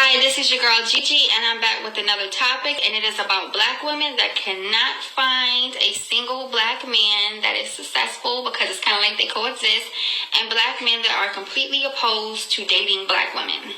Hi, this is your girl Gigi, and I'm back with another topic, and it is about black women that cannot find a single black man that is successful because it's kind of like they coexist, and black men that are completely opposed to dating black women.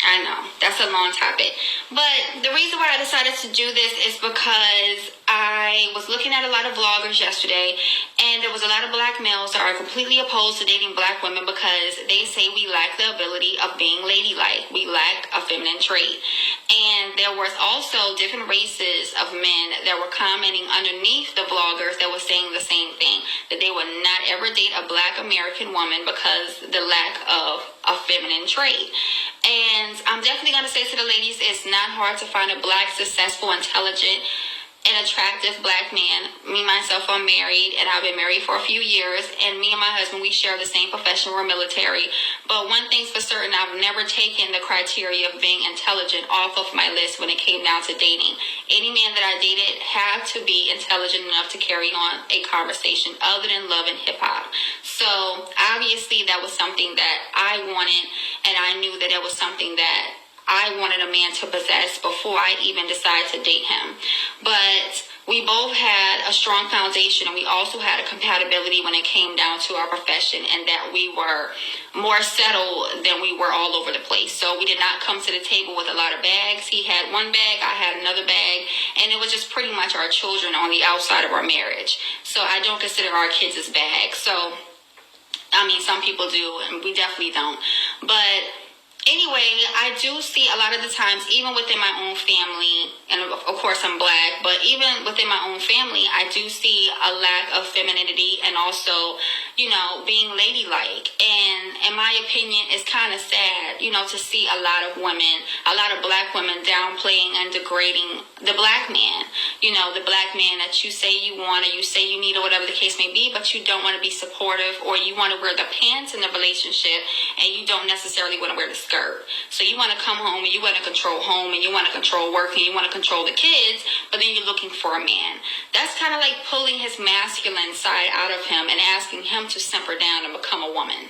I know, that's a long topic. But the reason why I decided to do this is because I was looking at a lot of vloggers yesterday, and there was a lot of black males that are completely opposed to dating black women because they say we lack the ability of being ladylike. We lack a feminine trait. And there was also different races of men that were commenting underneath the vloggers that were saying the same thing, that they would not ever date a black American woman because the lack of a feminine trait. And I'm definitely going to say to the ladies, it's not hard to find a black, successful, intelligent, and attractive black man. Me, myself, I'm married, and I've been married for a few years, and me and my husband, we share the same profession. We're military. But one thing's for certain, I've never taken the criteria of being intelligent off of my list when it came down to dating. Any man that I dated had to be intelligent enough to carry on a conversation other than love and hip-hop. So obviously that was something that I wanted, and I knew that it was something that I wanted a man to possess before I even decided to date him. But we both had a strong foundation, and we also had a compatibility when it came down to our profession, and that we were more settled than we were all over the place. So we did not come to the table with a lot of bags. He had one bag, I had another bag, and it was just pretty much our children on the outside of our marriage. So I don't consider our kids as bags. So, I mean, some people do, and we definitely don't. But anyway, I do see a lot of the times, even within my own family, and of course I'm black, but even within my own family, I do see a lack of femininity and also, being ladylike. And in my opinion, it's kind of sad, to see a lot of women, a lot of black women downplaying and degrading the black man. The black man that you say you want, or you say you need, or whatever the case may be, but you don't want to be supportive, or you want to wear the pants in the relationship, and you don't necessarily want to wear the skirt. So you want to come home, and you want to control home, and you want to control work, and you want to control the kids, but then you're looking for a man. That's kind of like pulling his masculine side out of him and asking him to simper down and become a woman.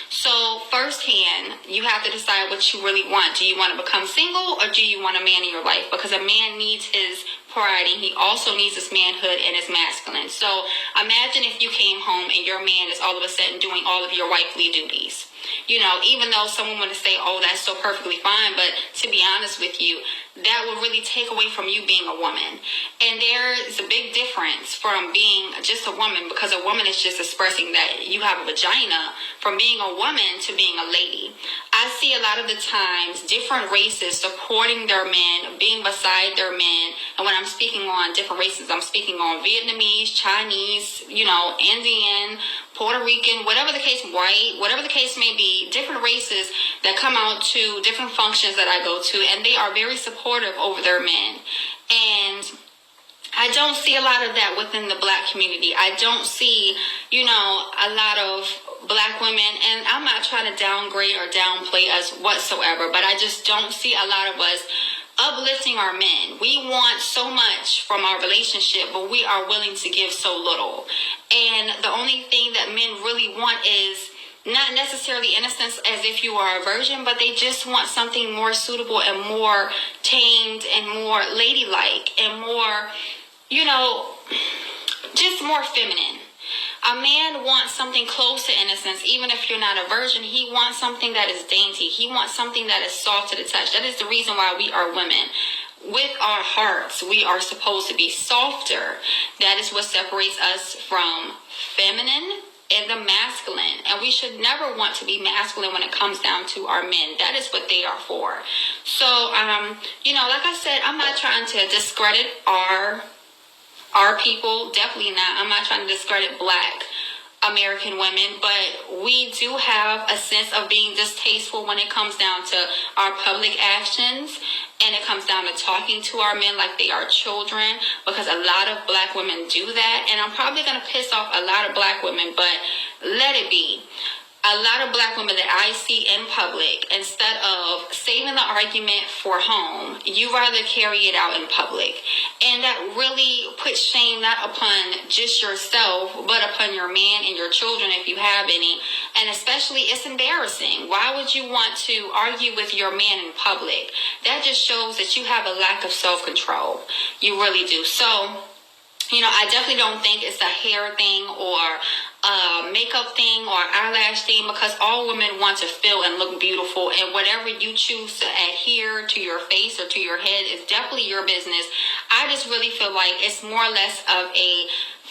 So firsthand, you have to decide what you really want. Do you want to become single, or do you want a man in your life? Because a man needs his pride, and he also needs his manhood and his masculine. So imagine if you came home and your man is all of a sudden doing all of your wifely duties. Even though someone would say, oh, that's so perfectly fine, but to be honest with you, that will really take away from you being a woman. And there is a big difference from being just a woman, because a woman is just expressing that you have a vagina, from being a woman to being a lady. I see a lot of the times different races supporting their men, being beside their men. And when I'm speaking on different races, I'm speaking on Vietnamese, Chinese, Indian, Puerto Rican, whatever the case, white, whatever the case may be, different races that come out to different functions that I go to, and they are very supportive over their men. And I don't see a lot of that within the black community. I don't see, a lot of black women, and I'm not trying to downgrade or downplay us whatsoever, but I just don't see a lot of us uplifting our men. We want so much from our relationship, but we are willing to give so little. And the only thing that men really want is not necessarily innocence, as if you are a virgin, but they just want something more suitable and more tamed and more ladylike and more, just more feminine. A man wants something close to innocence. Even if you're not a virgin, he wants something that is dainty. He wants something that is soft to the touch. That is the reason why we are women. With our hearts, we are supposed to be softer. That is what separates us from feminine and the masculine. And we should never want to be masculine when it comes down to our men. That is what they are for. So, like I said, I'm not trying to discredit our people. Definitely not. I'm not trying to discredit black American women, but we do have a sense of being distasteful when it comes down to our public actions, and it comes down to talking to our men like they are children, because a lot of black women do that. And I'm probably going to piss off a lot of black women, but let it be. a lot of black women that I see in public, instead of saving the argument for home, you rather carry it out in public. And that really puts shame not upon just yourself, but upon your man and your children if you have any. And especially, it's embarrassing. Why would you want to argue with your man in public? That just shows that you have a lack of self-control. You really do. So, I definitely don't think it's a hair thing or a makeup thing or eyelash thing, because all women want to feel and look beautiful, and whatever you choose to adhere to your face or to your head is definitely your business. I just really feel like it's more or less of a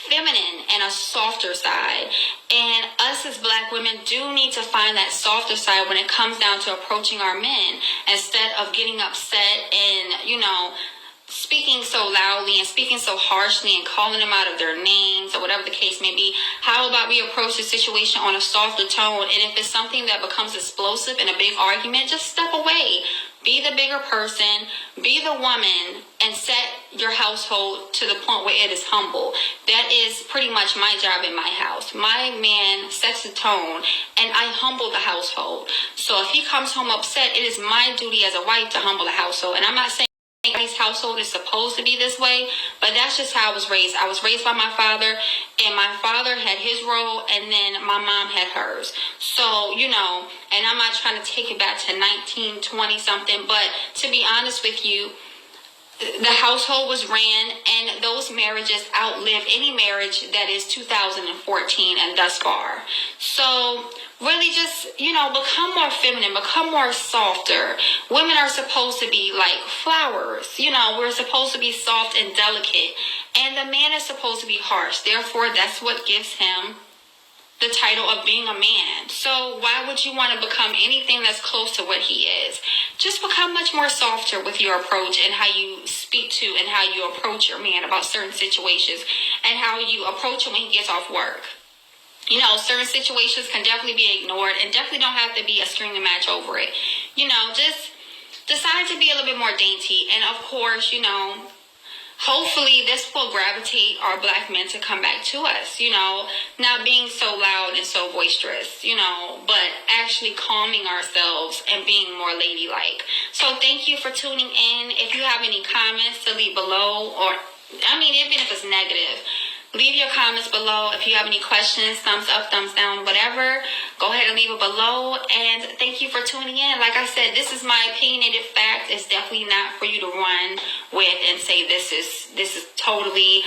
feminine and a softer side, and us as black women do need to find that softer side when it comes down to approaching our men, instead of getting upset and speaking so loudly and speaking so harshly and calling them out of their names or whatever the case may be. How about we approach the situation on a softer tone? And if it's something that becomes explosive in a big argument, just step away. Be the bigger person, be the woman, and set your household to the point where it is humble. That is pretty much my job in my house. My man sets the tone, and I humble the household. So if he comes home upset, it is my duty as a wife to humble the household. And I'm not saying everybody's household is supposed to be this way, but that's just how I was raised. I was raised by my father, and my father had his role, and then my mom had hers. So, and I'm not trying to take it back to 1920 something, but to be honest with you, the household was ran, and those marriages outlive any marriage that is 2014 and thus far. So really just, become more feminine, become more softer. Women are supposed to be like flowers. We're supposed to be soft and delicate, and the man is supposed to be harsh. Therefore, that's what gives him the title of being a man. So why would you want to become anything that's close to what he is? Just become much more softer with your approach and how you speak to and how you approach your man about certain situations, and how you approach him when he gets off work. Certain situations can definitely be ignored, and definitely don't have to be a screaming match over it. Just decide to be a little bit more dainty. And of course, hopefully this will gravitate our black men to come back to us, not being so loud and so boisterous, but actually calming ourselves and being more ladylike. So thank you for tuning in. If you have any comments to leave below, or even if it's negative, leave your comments below. If you have any questions, thumbs up, thumbs down, whatever, go ahead and leave it below. And thank you for tuning in. Like I said, this is my opinionated fact. It's definitely not for you to run with and say this is totally,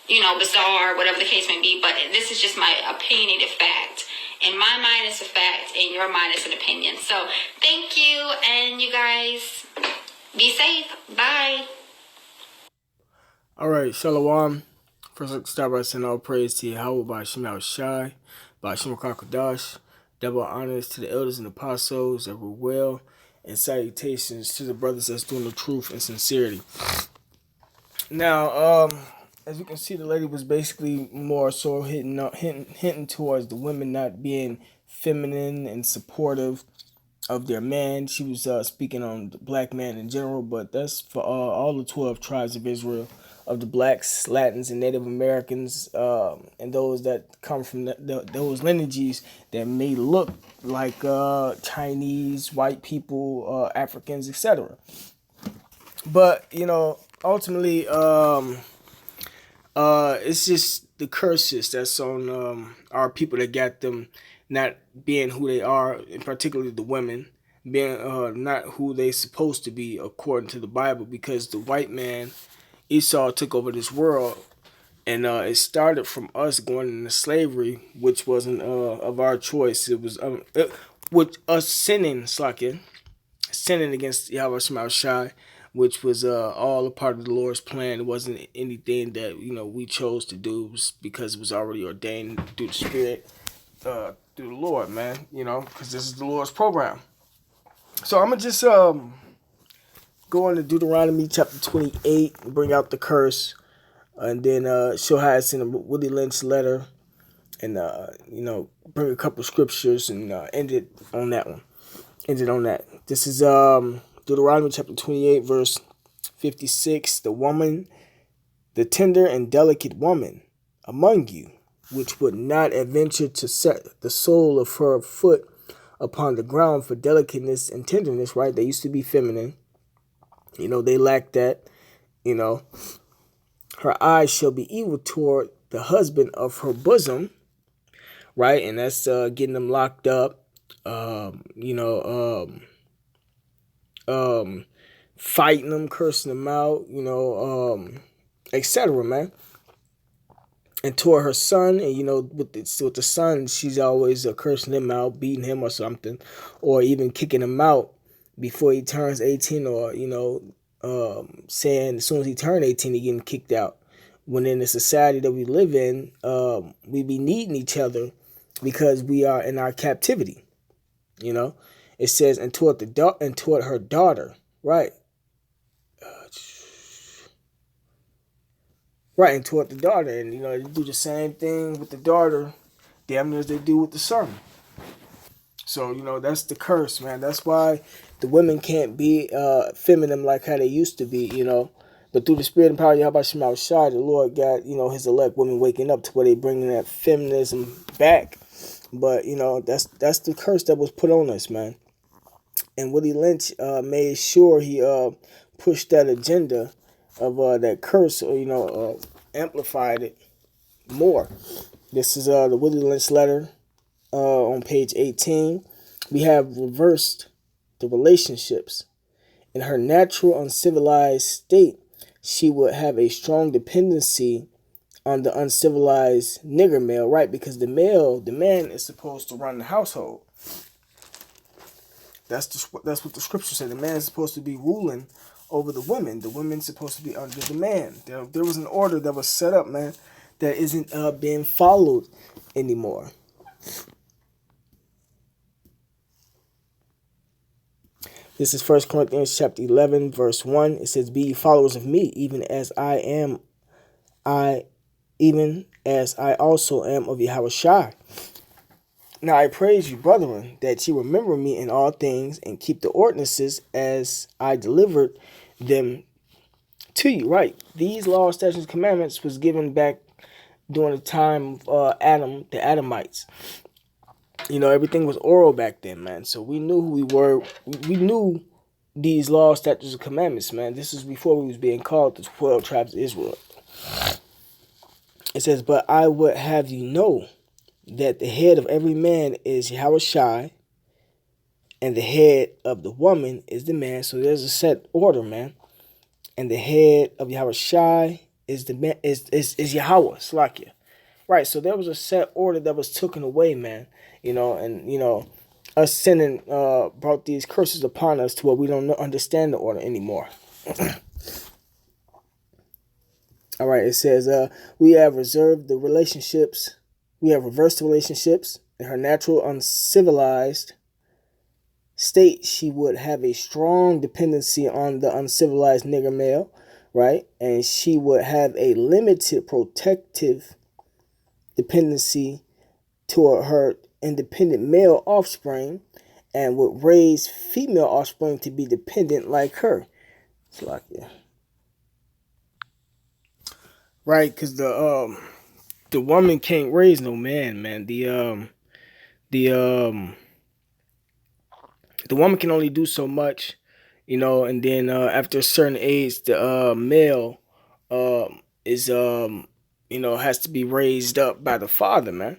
bizarre, whatever the case may be. But this is just my opinionated fact. In my mind, it's a fact. In your mind, it's an opinion. So thank you, and you guys be safe. Bye. All right, Shalom. First, let's start by saying all praise to Yahweh by Shemel Shai, by Shem Kakadash. Double honors to the elders and apostles that were well, and salutations to the brothers that's doing the truth and sincerity. Now, as you can see, the lady was basically more so hinting towards the women not being feminine and supportive of their man. She was speaking on the black man in general, but that's for all the 12 tribes of Israel, of the blacks, Latins, and Native Americans, and those that come from those lineages that may look like Chinese, white people, Africans, etc. But, ultimately, it's just the curses that's on our people that got them not being who they are, and particularly the women, being not who they supposed to be according to the Bible, because the white man, Esau, took over this world, and it started from us going into slavery, which wasn't of our choice. It was with us sinning against Yahweh Shema Shai, which was all a part of the Lord's plan. It wasn't anything that we chose to do. It was because it was already ordained through the Spirit, through the Lord, man. Because this is the Lord's program. So I'm gonna just go into Deuteronomy chapter 28 and bring out the curse, and then show how it's in a Willie Lynch letter, and bring a couple scriptures and end it on that one. This is Deuteronomy chapter 28 verse 56. The woman, the tender and delicate woman among you, which would not adventure to set the sole of her foot upon the ground for delicateness and tenderness, right? They used to be feminine. They lacked that. Her eyes shall be evil toward the husband of her bosom, right? And that's getting them locked up. Fighting them, cursing them out, etc., man. And toward her son, and with the son, she's always cursing him out, beating him or something, or even kicking him out before he turns 18, or saying as soon as he turned 18, he getting kicked out. When in the society that we live in, we be needing each other because we are in our captivity. It says, and toward her daughter, right? Right, and toward the daughter. And, they do the same thing with the daughter, damn near as they do with the son. So, that's the curse, man. That's why the women can't be feminine like how they used to be, But through the spirit and power of Yahweh Shema Shai, the Lord got, his elect women waking up to where they bringing that feminism back. But, that's the curse that was put on us, man. And Willie Lynch made sure he pushed that agenda of that curse, or amplified it more. This is the Willie Lynch letter on page 18. We have reversed the relationships. In her natural uncivilized state, she would have a strong dependency on the uncivilized nigger male, right? Because the man is supposed to run the household. That's what the scripture said. The man is supposed to be ruling over the women. The women's supposed to be under the man. There was an order that was set up, man, that isn't being followed anymore. This is 1 Corinthians chapter 11, verse 1. It says, be ye followers of me, even as I also am of Yahweh Shai. Now I praise you, brethren, that you remember me in all things and keep the ordinances as I delivered them to you. Right. These laws, statutes, and commandments was given back during the time of Adam, the Adamites. Everything was oral back then, man. So we knew who we were. We knew these laws, statutes, and commandments, man. This is before we was being called the 12 tribes of Israel. It says, but I would have you know that the head of every man is Yahweh Shai, and the head of the woman is the man. So there's a set order, man. And the head of Yahweh Shai is the man, is Yahweh, Slakia. Right, so there was a set order that was taken away, man. Us sinning brought these curses upon us to where we don't understand the order anymore. All right, it says, we have reversed the relationships in her natural uncivilized state. She would have a strong dependency on the uncivilized nigger male, right? And she would have a limited protective dependency toward her independent male offspring, and would raise female offspring to be dependent like her. It's like, yeah. Right, because the woman can't raise no man, man. The woman can only do so much, and then after a certain age, the male is has to be raised up by the father, man.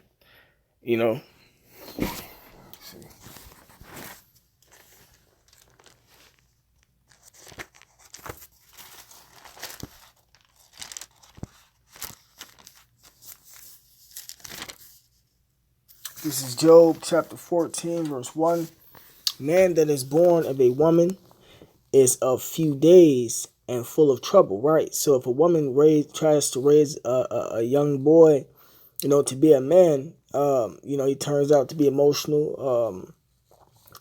This is Job chapter 14, verse 1. Man that is born of a woman is of few days and full of trouble, right? So if a woman tries to raise a young boy, to be a man, he turns out to be emotional,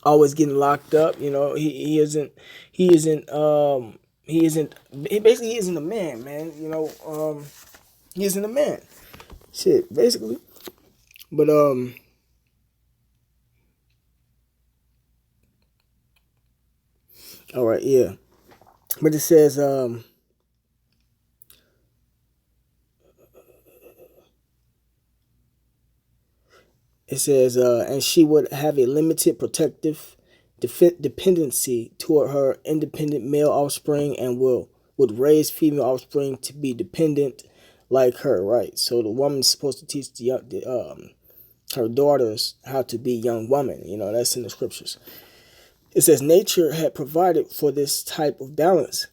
always getting locked up. He isn't he isn't a man, man. He isn't a man. Shit, basically. But all right, yeah. But it says It says, and she would have a limited protective dependency toward her independent male offspring, and would raise female offspring to be dependent like her, right? So the woman's supposed to teach her daughters how to be young women. That's in the scriptures. It says nature had provided for this type of balance.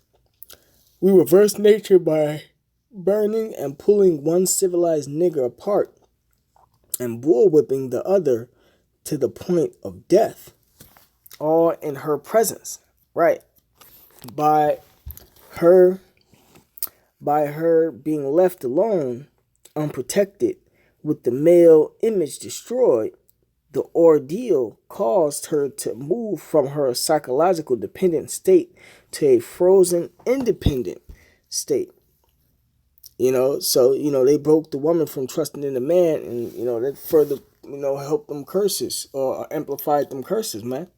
We reverse nature by burning and pulling one civilized nigger apart and bullwhipping the other to the point of death, all in her presence, right? By her being left alone, unprotected, with the male image destroyed, the ordeal caused her to move from her psychological dependent state to a frozen independent state. So they broke the woman from trusting in the man, and that further helped them curses, or amplified them curses, man.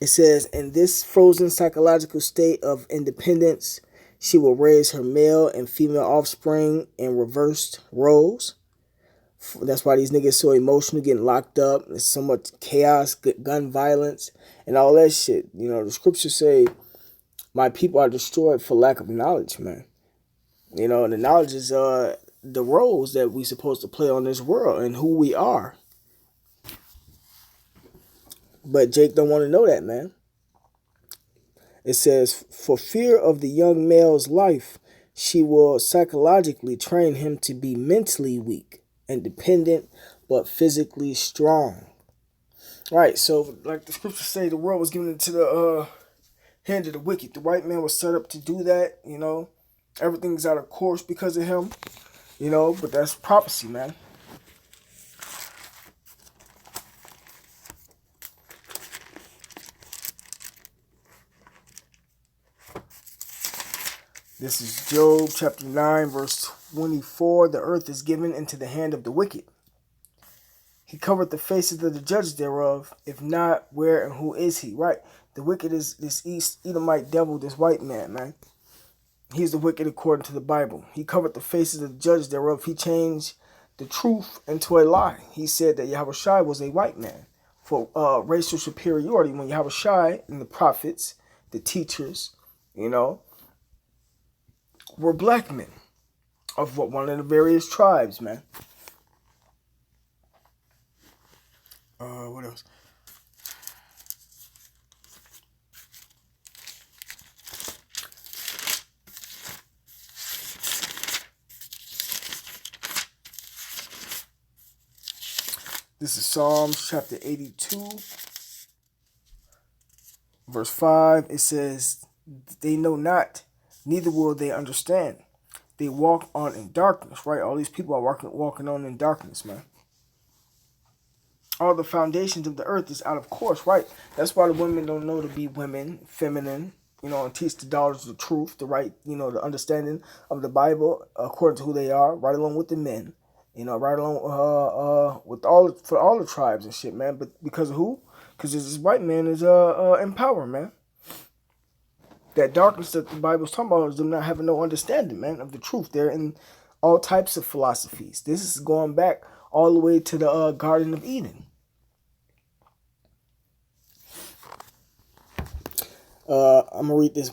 It says, in this frozen psychological state of independence, she will raise her male and female offspring in reversed roles. That's why these niggas so emotional, getting locked up. There's so much chaos, gun violence, and all that shit. The scriptures say, my people are destroyed for lack of knowledge, man. And the knowledge is the roles that we supposed to play on this world and who we are. But Jake don't want to know that, man. It says, for fear of the young male's life, she will psychologically train him to be mentally weak and dependent, but physically strong. Right, so like the scriptures say, the world was given into the hand of the wicked. The white man was set up to do that, Everything's out of course because of him, but that's prophecy, man. This is Job chapter 9, verse 24. The earth is given into the hand of the wicked. He covered the faces of the judges thereof. If not, where and who is he? Right. The wicked is this East Edomite devil, this white man. He's the wicked according to the Bible. He covered the faces of the judges thereof. He changed the truth into a lie. He said that Yahushua was a white man for racial superiority, when Yahushua and the prophets, the teachers, were black men of one of the various tribes, man. What else? This is Psalms chapter 82, verse 5. It says, they know not, neither will they understand. They walk on in darkness, right? All these people are walking on in darkness, man. All the foundations of the earth is out of course, right? That's why the women don't know to be women, feminine, and teach the daughters the truth, the right, the understanding of the Bible according to who they are, right along with the men, right along with all the tribes and shit, man. But because of who? Because this white man is in power, man. That darkness that the Bible's talking about is them not having no understanding, man, of the truth. They're in all types of philosophies. This is going back all the way to the Garden of Eden. I'm gonna read this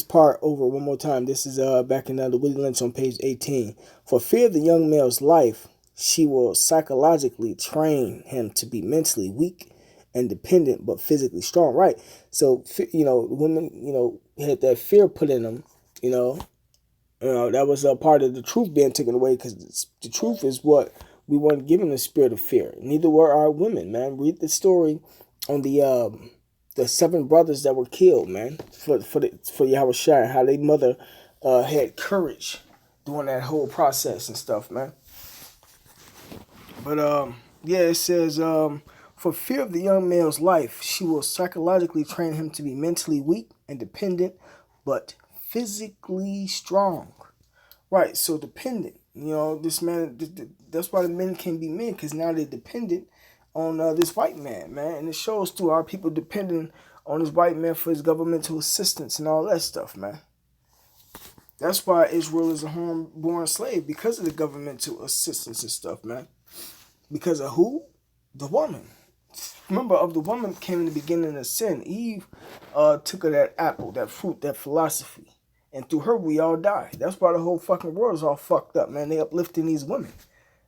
part over one more time. This is back in the Willie Lynch on page 18. For fear of the young male's life, she will psychologically train him to be mentally weak and dependent, but physically strong. Right. So women, had that fear put in them. That was a part of the truth being taken away, because the truth is what we weren't given the spirit of fear. Neither were our women, man. Read the story on the 7 brothers that were killed, man, for Yahushua, how their mother had courage during that whole process and stuff, man. But it says, for fear of the young male's life, she will psychologically train him to be mentally weak and dependent, but physically strong. Right, so dependent. This man, that's why the men can't be men, because now they're dependent on this white man, and it shows through our people depending on this white man for his governmental assistance and all that stuff, man. That's why Israel is a home-born slave, because of the governmental assistance and stuff, man. Because of who? The woman. Remember, of the woman came in the beginning of sin. Eve took of that apple, that fruit, that philosophy. And through her, we all die. That's why the whole fucking world is all fucked up, man. They uplifting these women.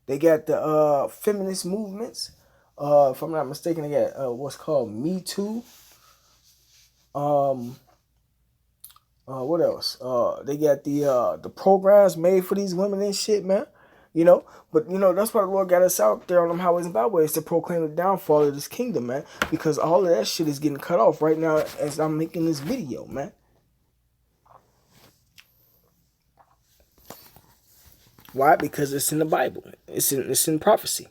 They got the feminist movements. If I'm not mistaken, they got what's called Me Too. What else? They got the programs made for these women and shit, man. You know, but you know, that's why the Lord got us out there on them highways and byways to proclaim the downfall of this kingdom, man. Because all of that shit is getting cut off right now as I'm making this video, man. Why? Because it's in the Bible. It's in prophecy.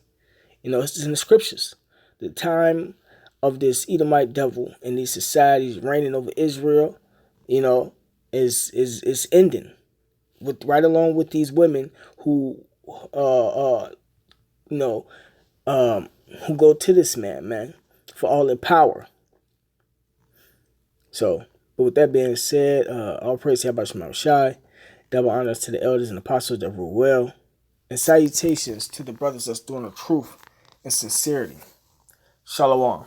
You know, it's in the scriptures. The time of this Edomite devil and these societies reigning over Israel, you know, is ending. With right along with these women who you know, who go to this man, for all their power. So, but with that being said, all praise to Yahweh Shema Shai, double honors to the elders and apostles that rule well, and salutations to the brothers that's doing the truth and sincerity. Shalom.